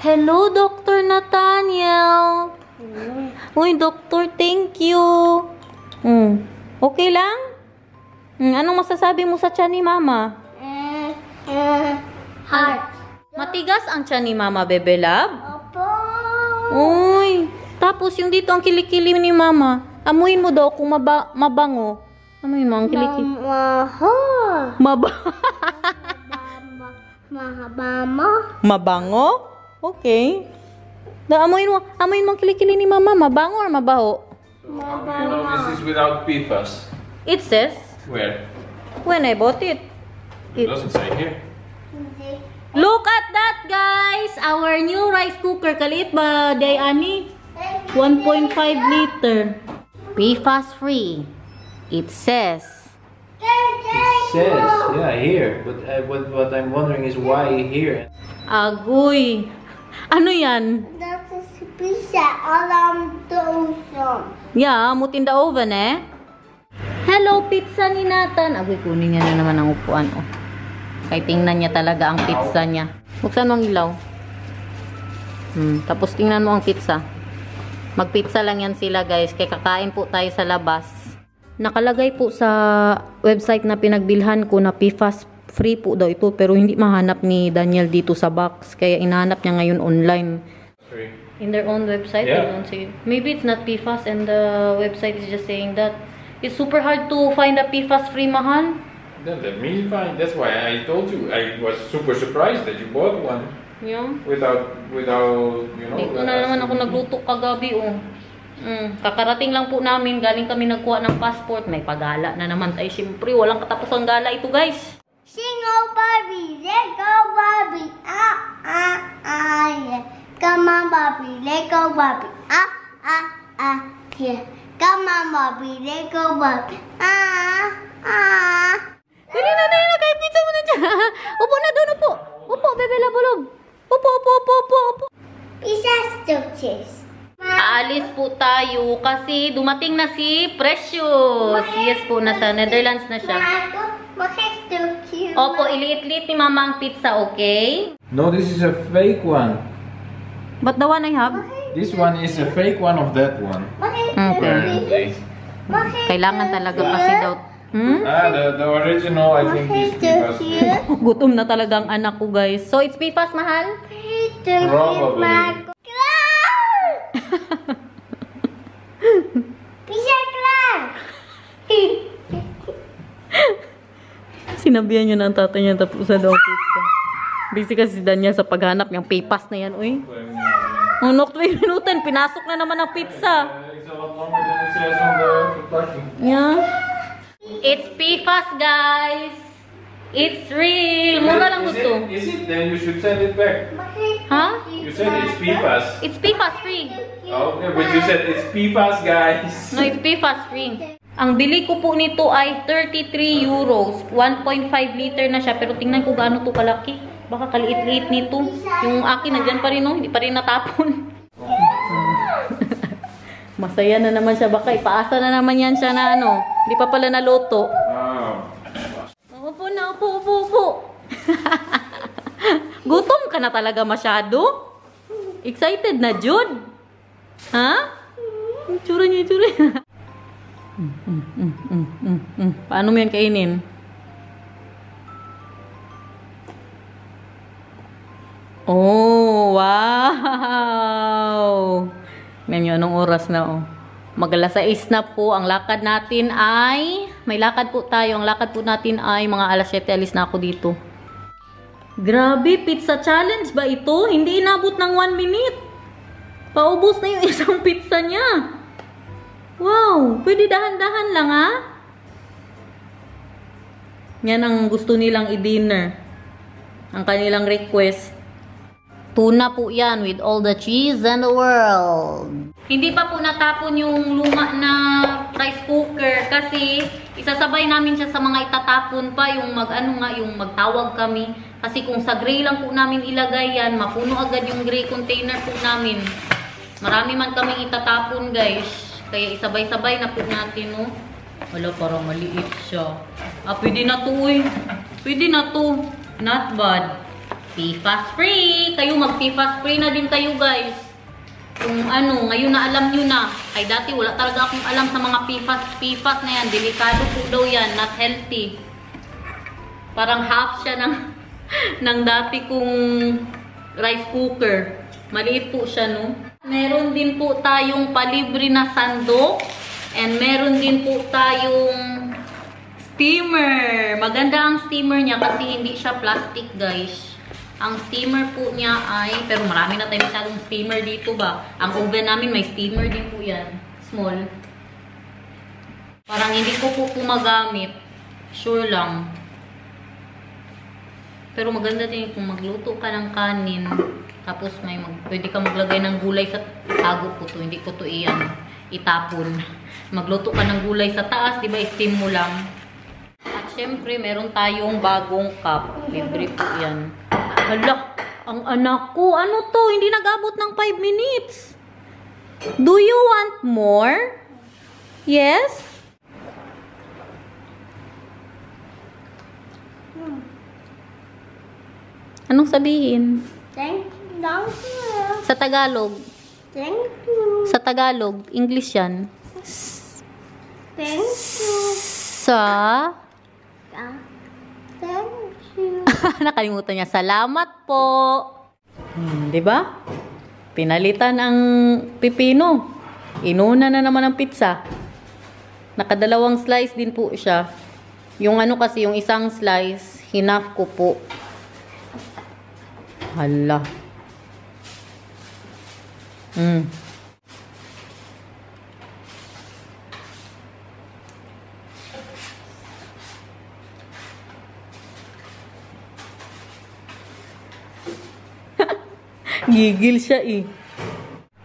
Hello, Dr. Nathaniel. Uy, Doctor, thank you. Okay lang? Anong masasabi mo sa tiyan ni Mama? Heart. Matigas ang tiyan ni Mama, Bebe Love? Opo. Uy, tapos yung dito ang kilikili ni Mama. Amuin mo daw kung mabango. Amuin mo ang kilikili. Mabango? Okay. Amuin mo ang kilikili ni Mama. Mabango or mabaho? This is without PFAS. It says, Where? when I bought it. It doesn't say here. Look at that, guys! Our new rice cooker. Kaliit ba, Day Ani? 1.5 liter. PFAS free. It says. It says, yeah, here. But what I'm wondering is why here? Agoy. Ano yan? That is pizza alarm oven. Yeah, mut in the oven eh. Hello, pizza ni Nathan. Agoy, kunin niya na naman ang upuan. Oh. Kaya tingnan niya talaga ang pizza niya. Buksan mo ang ilaw. Tapos tingnan mo ang pizza. Magpizza lang yan sila, guys. Kaya kakain po tayo sa labas. Nakalagay po sa website na pinagbilhan ko na PFAS free po daw ito. Pero hindi mahanap ni Daniel dito sa box. Kaya inahanap niya ngayon online. Free. In their own website, Yeah. they don't say. Maybe it's not PFAS and the website is just saying that. It's super hard to find a PFAS free, mahal. Then let me find. That's why I told you. I was super surprised that you bought one Yeah. without Dito na naman ako nagluto kagabi, oh. Kakarating lang po namin. Galing kami nagkuha ng passport. May pagala na naman tayo. Siyempre, walang katapos ang gala ito, guys. Single Barbie, let go Barbie. Yeah. Come on Barbie, let go Barbie. Yeah. Come on Barbie, let go Barbie. Dali na, kahit pizza mo na dyan. Upo na doon, upo. Upo, Bebe Labulog. Upo. Pizza stitches. Aalis po tayo kasi dumating na si Precious. Yes po, nasa Netherlands na siya. Opo, iliit-liit ni Mama ang pizza, okay? No, this is a fake one. But the one I have? This one is a fake one of that one. Apparently. Kailangan talaga kasi daw. The original I think is PFAS free. Gutom na talaga ang anak ko, guys. So, it's PFAS, mahal? Probably. Pizza Clark. Sinabihan niya na ang tatay niya tapos sa daw pizza. Busy kasi si Daniel sa paghanap niyang PFAS na yan, uy. Unok 2 minutin, pinasok na naman ang pizza. It's a lot longer than it says on the packing. Yeah. It's PFAS, guys. It's real. Mura lang gusto. Is it? Then you should send it back. Huh? You said it's PFAS. It's PFAS free. Okay, but you said it's PFAS, guys. No, it's PFAS free. Ang bili ko po nito ay 33 euros. 1.5 liter na siya. Pero tingnan ko gaano to kalaki. Baka kaliit-liit nito. Yung akin nandyan pa rin, no? Hindi pa rin natapon. Masaya na naman siya. Baka ipaasa na naman yan siya na ano. Hindi pa pala naluto. Upo na, upo. Gutom ka na talaga masyado? Excited na, Jude? Ha? Itsura niya. Paano mo yan kainin? Oh, wow! Ngayon, anong oras na, oh? Mag-alas 6 na po. Ang lakad natin ay... May lakad po tayo. Ang lakad po natin ay mga alas 7. Alis na ako dito. Grabe, pizza challenge ba ito? Hindi inabot ng 1 minute. Paubos na yung isang pizza niya. Wow! Pwede dahan-dahan lang, ha? Yan ang gusto nilang i-dinner. Ang kanilang request. Tuna po yan with all the cheese in the world. Hindi pa po natapon yung luma na rice cooker kasi isasabay namin siya sa mga itatapon pa yung yung magtawag kami. Kasi kung sa gray lang po namin ilagay yan, mapuno agad yung gray container po namin. Marami man kaming itatapon, guys. Kaya isabay-sabay na po natin, no? Wala, parang maliit siya. Pwede na to, eh. Pwede na to. Not bad. PFAS free! Kayo mag-PFAS free na din kayo guys. Kung ano, ngayon na alam nyo na. Ay dati wala talaga akong alam sa mga PFAS na yan. Delikado po daw yan, not healthy. Parang half siya ng dati kong rice cooker. Maliit po siya, no? Meron din po tayong palibre na sandok. And meron din po tayong steamer. Maganda ang steamer niya kasi hindi siya plastic, guys. Ang steamer po niya ay, pero marami na tayo masyadong steamer dito ba? Ang oven namin may steamer din po yan. Small. Parang hindi ko po magamit. Sure lang. Pero maganda din kung magluto ka ng kanin. Tapos pwede ka maglagay ng gulay sa tago ko to. Hindi ko to itapon. Magluto ka ng gulay sa taas, di ba? I-steam mo lang. At syempre, meron tayong bagong cup. Libre po yan. Hala, ang anak ko. Ano to? Hindi nag-abot ng 5 minutes. Do you want more? Yes? Anong sabihin? Thank you. Sa Tagalog. Thank you. Sa Tagalog. English yan. Thank you. Thank you. Nakalimutan niya. Salamat po. Diba? Pinalitan ang pipino. Inuna na naman ang pizza. Nakadalawang slice din po siya. Yung ano kasi, yung isang slice, hinaf ko po. Hala. Gigil siya eh.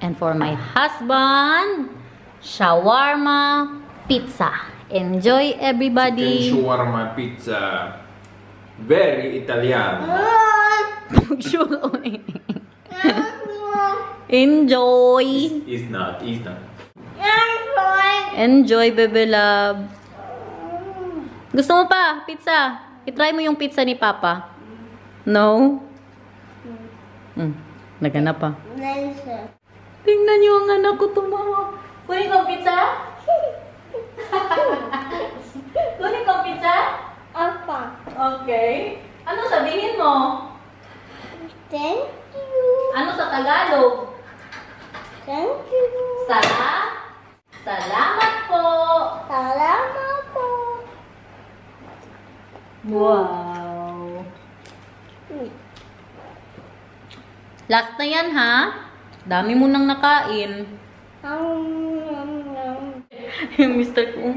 And for my husband, shawarma pizza. Enjoy everybody. Chicken shawarma pizza. Very Italiano. Enjoy. It's not. Enjoy, baby love. Gusto mo pa? Pizza? I-try mo yung pizza ni Papa. No? Naghanap pa. Tingnan niyo ang anak ko tumawa. Kunin ko ang pizza? Kunin ko ang pizza? Apa. Okay. Ano sabihin mo? Thank you. Ano sa Tagalog? Thank you. Salamat po. Salamat po. Wow. Last na yan, ha? Dami mo nang nakain. Yung mister ko,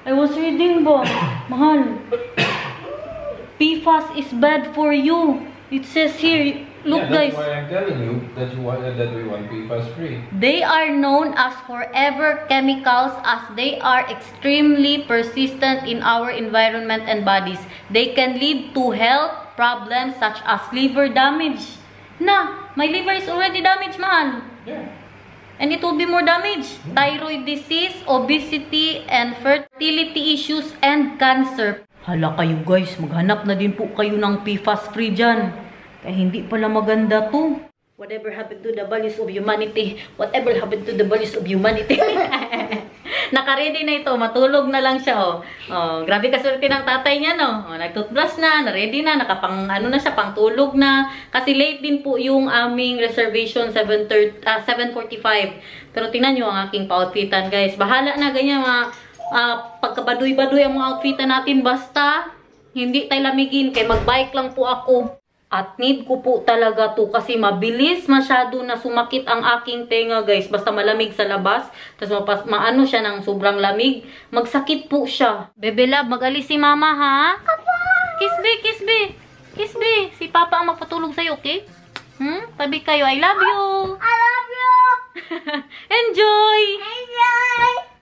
I was reading ba? Mahal. PFAS is bad for you. It says here, look guys. That's why I'm telling you that we want PFAS free. They are known as forever chemicals as they are extremely persistent in our environment and bodies. They can lead to health problems such as liver damage. Na, my liver is already damaged, mahal. Yeah. And it will be more damaged. Thyroid disease, obesity, and fertility issues, and cancer. Hala kayo guys, maghanap na din po kayo ng PFAS free dyan. Kaya hindi pala maganda to. Whatever happened to the values of humanity? Whatever happened to the values of humanity? Naka-ready na ito. Matulog na lang siya, oh. Oh, grabe kaswerte ng tatay niya, no? Oh, nag-toothbrush na, na-ready na, nakapang, ano na siya, pang-tulog na. Kasi late din po yung aming reservation, 7:45. Pero tingnan nyo ang aking pa-outfitan, guys. Bahala na, ganyan, mga pagkabaduy-baduy ang mga outfitan natin. Basta, hindi tayo lamigin. Kaya mag-bike lang po ako. At need ko po talaga to kasi mabilis masyado na sumakit ang aking tenga, guys. Basta malamig sa labas, tapos maano siya ng sobrang lamig, magsakit po siya. Bebe love, mag-alis si mama, ha? Kiss be, kiss be. Kiss be. Si papa ang magpatulog sa'yo, okay? Tabi kayo. I love you. I love you. Enjoy. Enjoy.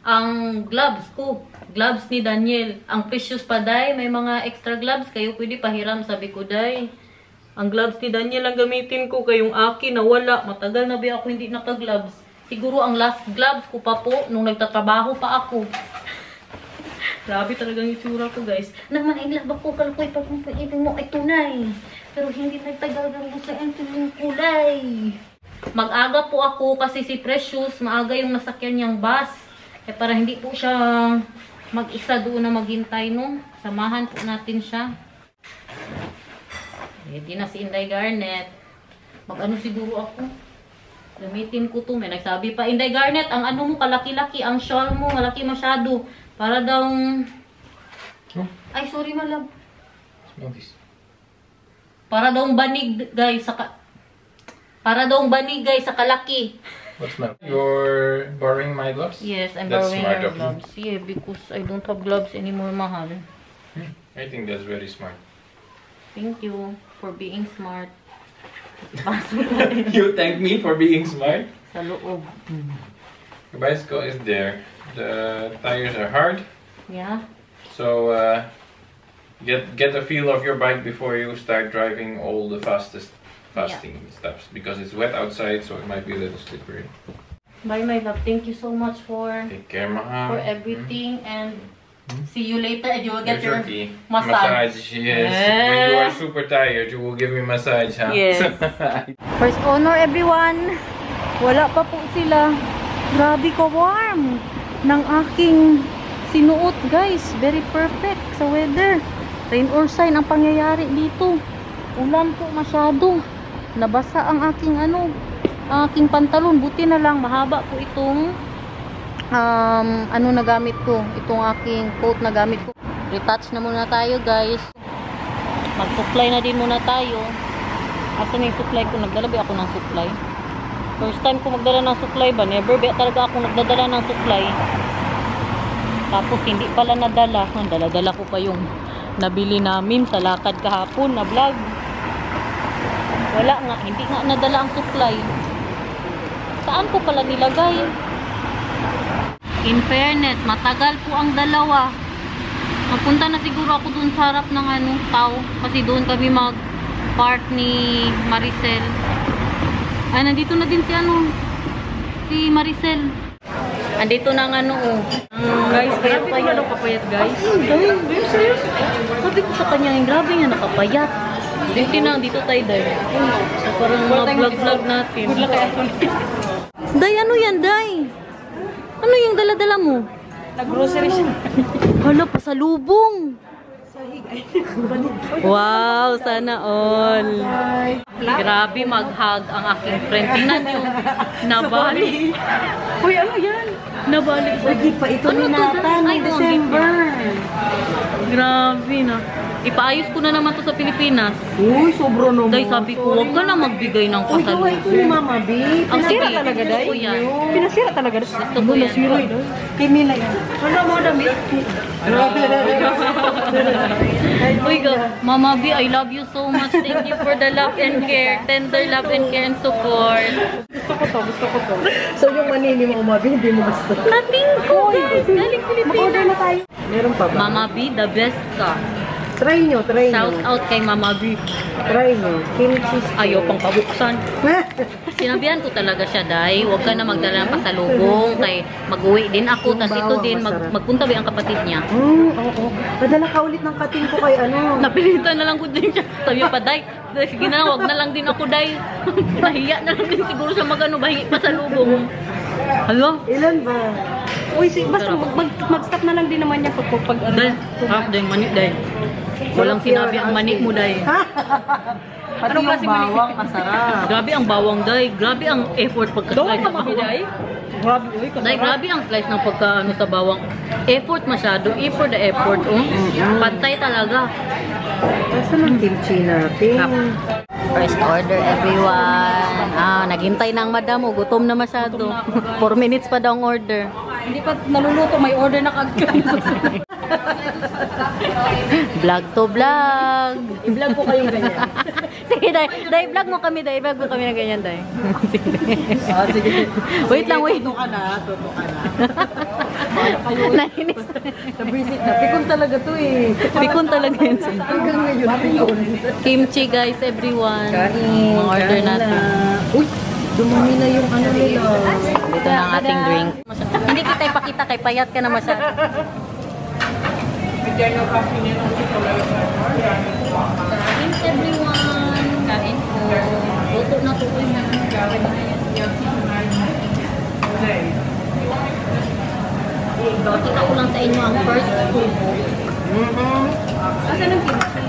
Ang gloves ko. Gloves ni Daniel. Ang precious pa, day. May mga extra gloves. Kayo pwede pahiram, sabi ko, day. Ang gloves ni Daniel ang gamitin ko. Kayong akin, nawala. Matagal na ba ako hindi naka-gloves. Siguro ang last gloves ko pa po nung nagtatrabaho pa ako. Grabe talagang itsura ko, guys. Naman ay labak ko, kalakoy pag pag-ibig mo ay tunay. Pero hindi nagtagagang gusto ang tuloy kulay. Mag-aga po ako kasi si Precious, maaga yung nasakyan niyang bus. Kaya para hindi po siya mag-isa doon na maghintay, no? Samahan po natin siya. Hindi na si Inday Garnet. Mag-ano siguro ako? Gamitin ko to. May nagsabi pa, Inday Garnet, ang ano mo kalaki-laki, ang shawl mo malaki masyado. Para daw... Oh. Ay, sorry malab. Smell this. Para daw banig, guys, sa para daw banig, guys, sa kalaki. What smell? You're borrowing my gloves? Yes, I'm That's borrowing smart your of you. gloves. Yeah, because I don't have gloves anymore, mahal. I think that's very smart. Thank you for being smart. You thank me for being smart? Sa loob. The bicycle is there. The tires are hard. Yeah. So get a feel of your bike before you start driving all the fasting steps, because it's wet outside, so it might be a little slippery. Bye, my love. Thank you so much for Take care, Maha. everything, and see you later, and you will get Here's your key. massage. Yes. When you are super tired, you will give me massage, huh? Yes. First honor, everyone. Wala pa po sila. Grabe ka warm ng aking sinuot, guys. Very perfect sa weather. Rain or shine ang pangyayari dito. Ulan po masyado. Nabasa ang aking aking pantalon. Buti na lang mahaba po itong na gamit ko. Itong aking coat na gamit ko. Retouch na muna tayo, guys. Mag-supply na din muna tayo. Asan yung supply ko? Nagdala ba ako ng supply? First time ko magdala ng supply ba? Never ba talaga ako nagdadala ng supply. Tapos hindi pala nadala. Dala-dala ko pa yung nabili namin sa lakad kahapon na vlog. Wala nga. Hindi nga nadala ang supply. Saan ko pala nilagay? In fairness, matagal po ang dalawa. Magpunta na siguro ako dun sa harap ng tao. Kasi doon kami mag-park ni Maricel. Ay, nandito na din si Maricel. Andito na guys, grabe ko na nakapayat, guys. Very serious. Sabi ko sa kanya, grabe nga nakapayat. Dito tayo, Day. Parang mag-vlog natin. Day, ano yan, Day? Ano yung dala-dala mo? Nag-grocery siya. Hala, pasalubong. Wow, sana all. Grabe mag-hug ang aking friend. Tingnan nyo. Nabali. Uy, ano yan? Nabali. Lagi pa ito minatan ng December. Grabe na. Ipaayos ko na naman to sa Pilipinas. Uy, sobro naman. Day, sabi ko, huwag ka na magbigay ng Uy, gawin ko ni Mama B. Pinasira talaga, Day. Gusto ko yan. Pinasira talaga. Gusto ko yan. Kimila yan. Ano mo damit? Uy, Mama B, I love you so much. Thank you for the love and care. Tender love and care and support. Gusto ko to. So, yung manini mo, Mama B, hindi mo gusto. Nothing ko, guys. Galing Mag-order na Pilipinas. tayo. Meron pa ba? Mama B, the best ka. Try nyo. Shout out kay Mama B. Try nyo. Kimchi. Ayaw pang pabuksan. Sinabihan ko talaga siya, Day. Huwag ka na magdala ng pasalubong. Kay mag-uwi din ako. Tapos ito din, magpunta ba ang kapatid niya? Oo. Padala ka ulit ng kating ko kay Napilitan na lang ko din siya. Sabi pa, Day, sige na, huwag na lang din ako, Day. Nahiya na lang din siguro siya mahingi pasalubong. Hello? Ilan ba? Uy, basta mag-stop na lang din naman niya pag Day, harap Day, manik, Day. Walang sinabi ang manik mo, Day. Pati yung bawang, masarap. Grabe ang bawang, Day. Grabe ang effort pagka-slice ng bawang. Day, Grabe ang slice ng sa bawang. Effort masyado. For the effort, oh. Pantay talaga. Basta ng kimchi natin. First order, everyone. Naghintay na ang madam, oh. Gutom na masyado. 4 minutes pa daw ang order. Hindi pa naluluto, may order na kagad. Vlog to vlog. I-vlog ko kayong ganyan. Sige, Day, vlog mo kami, Day. Vlog mo kami na ganyan, Day. Sige. Wait lang, wait. Tuto ka na. Nainis. Nabisik na. Pikon talaga to eh. Pikon talaga yun. Hanggang ngayon, pikon. Kimchi, guys, everyone. Kain. Order natin. Uy, dumami na yung nila. Dito na ang ating drink. Hindi kita ipakita kay payat ka na masyado. Kain everyone. Kain po. Luto na po yun. Pakita ko lang sa inyo ang first tubo. Asan ang kimchi?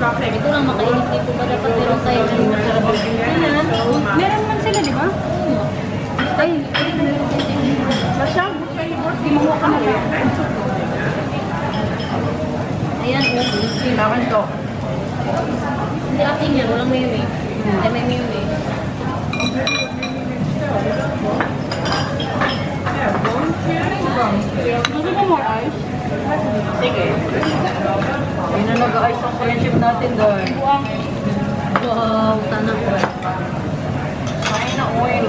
Ito lang makainis dito ba dapat meron tayo ng Meron man sila, di ba? Ay, masyang gimawa ka na lang. Ayan, Kailangan to. hindi ating yan, walang mayonnaise. Ay, may mayonnaise. Gusto mo more ice? Sige. Yun na nag-ayos ang friendship natin doon. Buang. Wow, sana po. Kain na oil.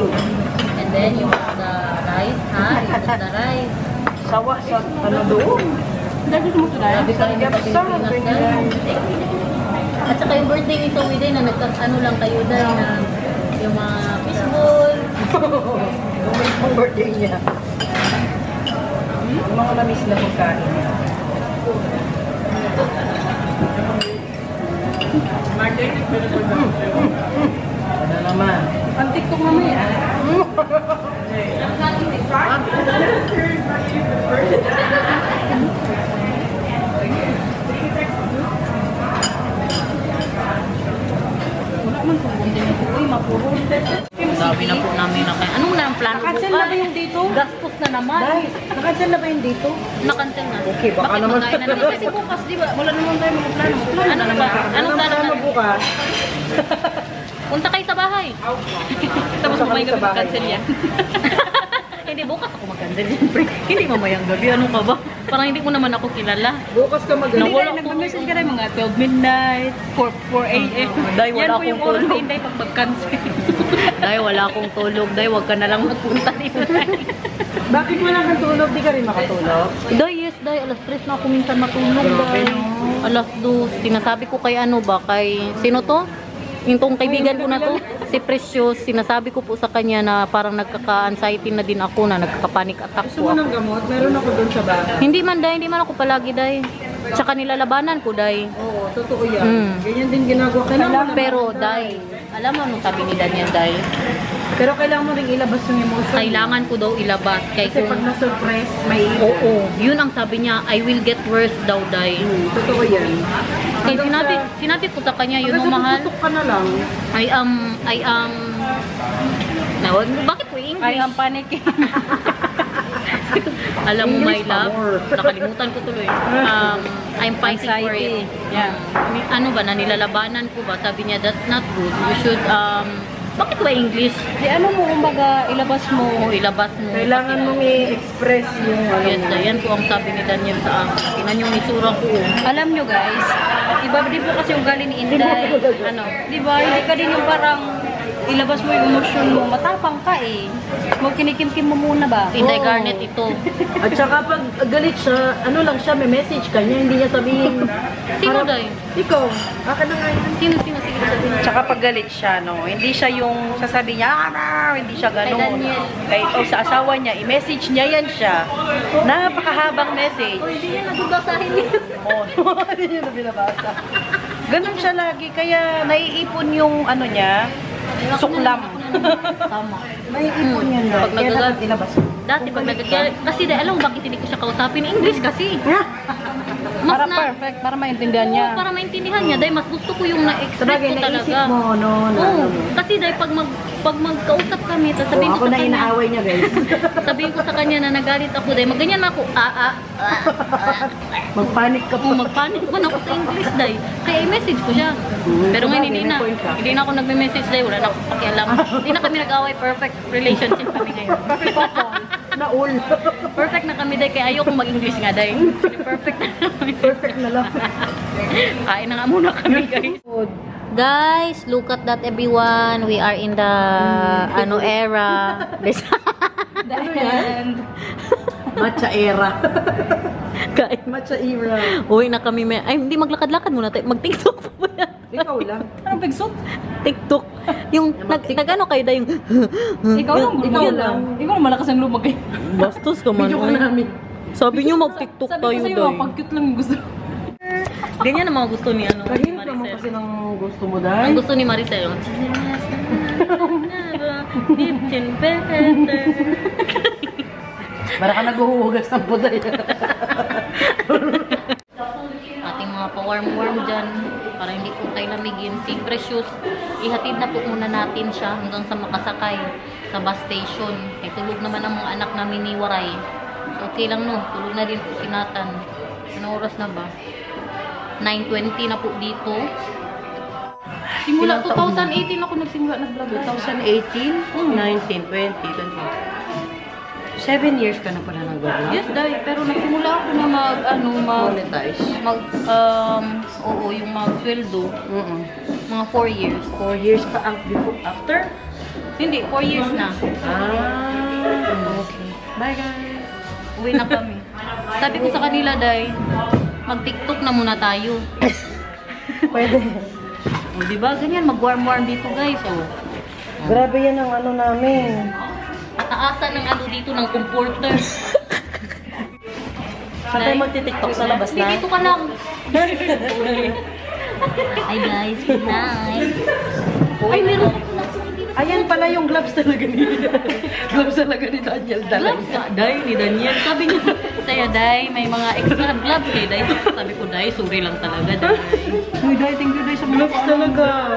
And then you put the rice, ha? You put the rice. Sawa sa ano doon. Dahil gusto mo ito na. Sabi ka rin pag At saka yung birthday ni Zoe din na nagkano lang kayo dahil na yung mga fishball. Ang birthday niya. Yung mga namis na pagkain niya. Ano naman? Ang TikTok mamaya. Wala man kung hindi na po. Uy, mapuro. Sabi na po namin na kaya. Anong na ang plano Nakancel na ba yung dito? Gastos na naman. Dahil, nakancel na ba yung dito? Nakancel na. Okay, baka Bakit naman. magkain na natin? Kasi bukas, di ba? Wala naman tayo mga plano. Ano ba? Anong plano natin? bukas? Punta kayo sa bahay. Tapos Punta mamay kami sa gabi bahay. cancel yan. Hindi, bukas ako mag-cancel siyempre. Hindi mamayang gabi. Ano ka ba? Parang hindi mo naman ako kilala. Bukas ka mag- Hindi Nawala tayo, ko. nag-message ka rin mga 12 midnight, 4 a.m. Dahil wala Yan po akong yung oras tulog. na Inday pag mag-cancel. Dahil wala akong tulog. Dahil wag ka na lang magpunta dito. Bakit wala kang tulog? Di ka rin makatulog? Dahil yes, dahil alas 3 na ako minsan matulog. Dahil alas 2. Sinasabi ko kay ano ba? Kay sino to? Yung tong kaibigan ko na to, si Precious, sinasabi ko po sa kanya na parang nagkaka-anxiety na din ako, na nagkaka-panic attack Gusto po mo ako. ng gamot? Meron ako doon sa bahay. Hindi man dahil, hindi man ako palagi dahil. Tsaka nilalabanan ko dahil. Oo, totoo yan. Mm. Ganyan din ginagawa. Kailangan mo Pero dahil, alam mo anong sabi ni Daniel dahil? Pero kailangan mo rin ilabas yung emotion. Kailangan ko daw ilabas. Kay Kasi pag kung, na-surprise, may oo, yun ang sabi niya, I will get worse daw dahil. Totoo yan. Kaya sinabi ko sa kanya, yun Hanggang know, sa mahal, puputok ka na lang. I am, bakit po English? I am panicking. Alam mo, my English love, power. nakalimutan ko tuloy. I'm fighting for it. Anxiety. Yeah. Ano ba, na nilalabanan ko ba? Sabi niya, that's not good. You should, bakit ba English? Di ano mo, kumbaga, ilabas mo. O, ilabas mo. Kailangan Kasi, mong i-express yung ano yes, mo. yan po ang sabi ni Daniel sa akin. Tinan yung itsura ko. Alam nyo guys, iba din po kasi yung galing ni Inday. Ano, di ba? Hindi ka din yung parang ilabas mo yung emotion mo. Matapang ka eh. Huwag kinikimkim mo muna ba? Inday Oo. Garnet ito. At saka pag galit siya, ano lang siya, may message ka niya, hindi niya sabihin. Sino Parang, day? Ikaw, akin na nga yun. Sino sige sabihin? Tsaka pag galit siya, no, hindi siya yung sasabi niya, hindi siya Kay gano'n. Daniel. Kay, sa asawa niya, i-message niya yan siya. Napakahabang message. Hindi niya nagubasahin niya. Oh, hindi niya na binabasa. Ganun siya lagi, kaya naiipon yung ano niya, suklam. Tama. May ipon yan na. Pag Kaya nagagal- dapat ilabas mo. Dati pag nagagalit, kasi dahil alam mo bakit hindi ko siya kausapin? English kasi. Mas Para na, perfect, para maintindihan niya. Oo, para maintindihan niya. Dahil mas gusto ko yung na-express Sabagay, ko talaga. naisip mo, no, na Oo, ano mo. kasi dahil pag magkausap kami, tapos sabihin Oh, ko ako sa na kanya, inaaway niya, guys. sabihin ko sa kanya na nagalit ako, dahil magganyan na ako, Magpanik ka pa. magpanik man ako sa English dahil. Kaya i-message ko siya. Pero ngayon hindi na. Sabagay, may point ka. Hindi na ako nagme-message dahil wala na akong pakialam. Hindi na kami nag-away. Perfect relationship kami ngayon. Naul. Perfect na kami dahil kaya ayoko mag-English nga dahil. Perfect na kami. Perfect na lang. Kain na nga muna kami guys. Guys, look at that everyone. We are in the ano era. Ano yan? Matcha era. Kain. Matcha era. Uy na kami may... Ay, hindi maglakad-lakad muna tayo. Mag-TikTok pa ba yan? Ikaw lang. Anong pigsot? TikTok. Yung nag-ano kayo dahil yung... Ikaw lang, Ikaw lang. Ikaw lang malakas ang lumagay. Bastos ka man. Video ka uy. namin. Sabi niyo mag-TikTok Sabi tayo, ko sa'yo, Day. pag-cute lang yung gusto. Ganyan ang mga gusto ni ano. Kahit Maricel. naman kasi ng gusto mo, Ang Day. gusto ni Maricel. Para ka naghuhugas ng buday. Ating mga pa-warm-warm dyan para hindi po tayo lamigin. Si Precious, ihatid na po muna natin siya hanggang sa makasakay sa bus station. Eh, tulog naman ang mga anak namin ni Waray. So, okay lang no. Tulog na din po si Nathan. Anong oras na ba? 9:20 na po dito. Simula 2018 ako nagsimula nag-vlog. 2018, 19, 20, 20. 7 years ka na pala nag-vlog. Yes, Day. Pero nagsimula ako na Monetize. Oo, yung mag-sweldo. Mga 4 years. 4 years pa ang before, after? Hindi, 4 years na. Okay. Bye guys. Uwi na kami. Sabi ko sa kanila, Day, mag-TikTok na muna tayo. Pwede. O, diba? Ganyan, mag-warm-warm dito, guys. O, Grabe yan ang ano namin. ataasan ng ano dito, ng comforter. Saan tayo magti-TikTok sa labas na? Dito ka lang. Hi, guys. Good night. Ay, meron. Ayan pala yung gloves talaga ni gloves talaga ni Daniel. Gloves nga, Day, ni Daniel. Sabi niya, Taya, Day, may mga extra gloves kay Day. Sabi ko, Day, sorry lang talaga, Day. Uy, Day, thank you, Day, sa gloves talaga.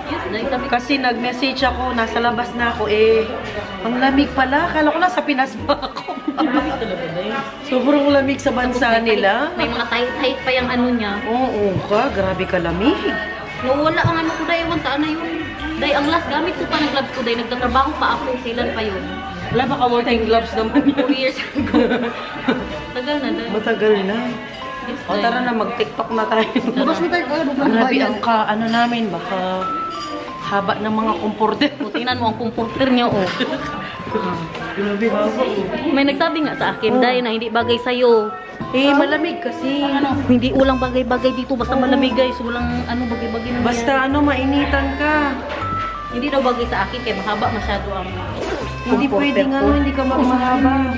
Yes, Day, sabi ko. Kasi nag-message ako, nasa labas na ako eh. Ang lamig pala, akala ko nasa Pinas pa ako. Talaga, Day. Sobrang lamig sa bansa nila. May mga tight-tight pa yung ano niya. Oo ka, grabe ka lamig. Nawala ang ano ko, Day. Ewan saan na yun. Day, ang last gamit ko pa ng gloves ko, Day. Nagtatrabaho pa ako. Kailan pa yun? Wala baka working gloves naman 4 years ago. Tagal na, Day. Matagal na. Yes, O tara na, mag-TikTok na tayo. Labas mo tayo, Grabe ang ano namin, baka haba ng mga komporter. O, tingnan mo ang comforter niya, oh. Grabe haba. May nagsabi nga sa akin, Day, na hindi bagay sa'yo. Eh, malamig kasi. Hindi ulang bagay-bagay dito, basta malamig, guys. Walang ano, bagay-bagay na Basta yan. ano, mainitan ka. Hindi daw bagay sa akin, kaya mahaba masyado ang Hindi pwedeng ano, hindi ka mahaba.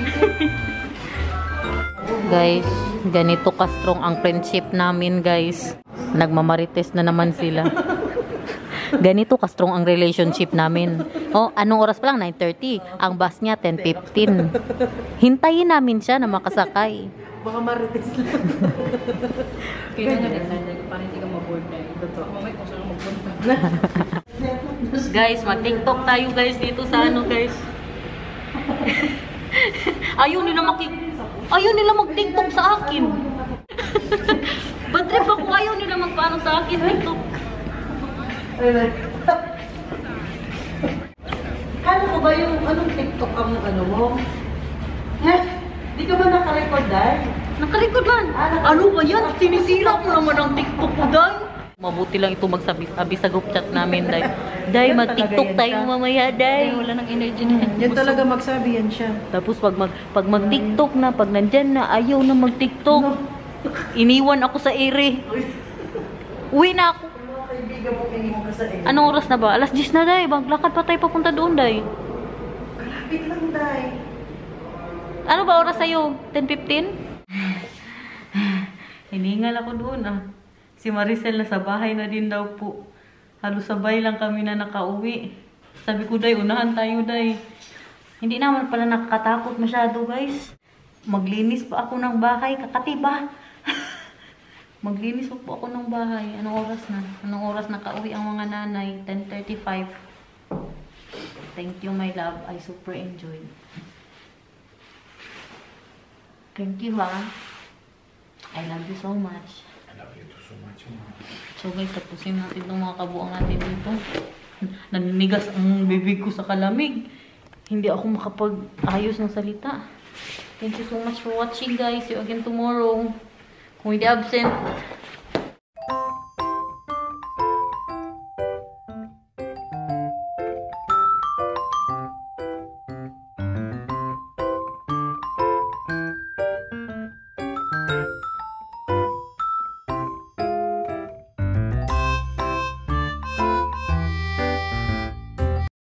Guys, ganito ka-strong ang friendship namin, guys. Nagmamarites na naman sila. Ganito ka-strong ang relationship namin. Oh, anong oras pa lang? 9:30. Ang bus niya, 10:15. Hintayin namin siya na makasakay. Baka marites lang. Kailangan excited para hindi ka ma-board na. Totoo. Mamay kung saan magpunta. Guys, mag-TikTok tayo, guys, dito sa ano, guys. Ayaw nila mag-TikTok sa akin. Bad trip ako, ayaw nila magpaano sa akin, TikTok. Kala ko ba yung anong TikTok ang ano mo? Di ka ba naka-record dahil? Nakarecord man. Ano ba yan? Sinisira ko naman ang TikTok ko, Day. Mabuti lang ito magsabi sa group chat namin, Day. Day, mag-TikTok tayo mamaya, Day. Wala nang energy na yan. Yan talaga magsabi yan siya. Tapos pag mag-TikTok na, pag nandyan na, ayaw na mag-TikTok. Iniwan ako sa ere. Uwi na ako. Kaibigan mo iniwan ka sa ere. Anong oras na ba? Alas 10 na, Day. Maglakad pa tayo papunta doon, Day. Kalapit lang, Day. Ano ba oras sa'yo? 10:15? Hiningal ako doon, ah. Si Maricel nasa bahay na din daw po. Halos sabay lang kami na nakauwi. Sabi ko, Day, unahan tayo, Day. Hindi naman pala nakakatakot masyado, guys. Maglinis pa ako ng bahay. Kakatiba. Maglinis pa po ako ng bahay. Anong oras na? Anong oras nakauwi ang mga nanay? 10:35. Thank you, my love. I super enjoyed. Thank you, ha. I love you so much. I love you too so much. So guys, tapusin natin itong mga kabuang natin dito. Naninigas ang bibig ko sa kalamig. Hindi ako makapag-ayos ng salita. Thank you so much for watching, guys. See you again tomorrow. Kung hindi absent,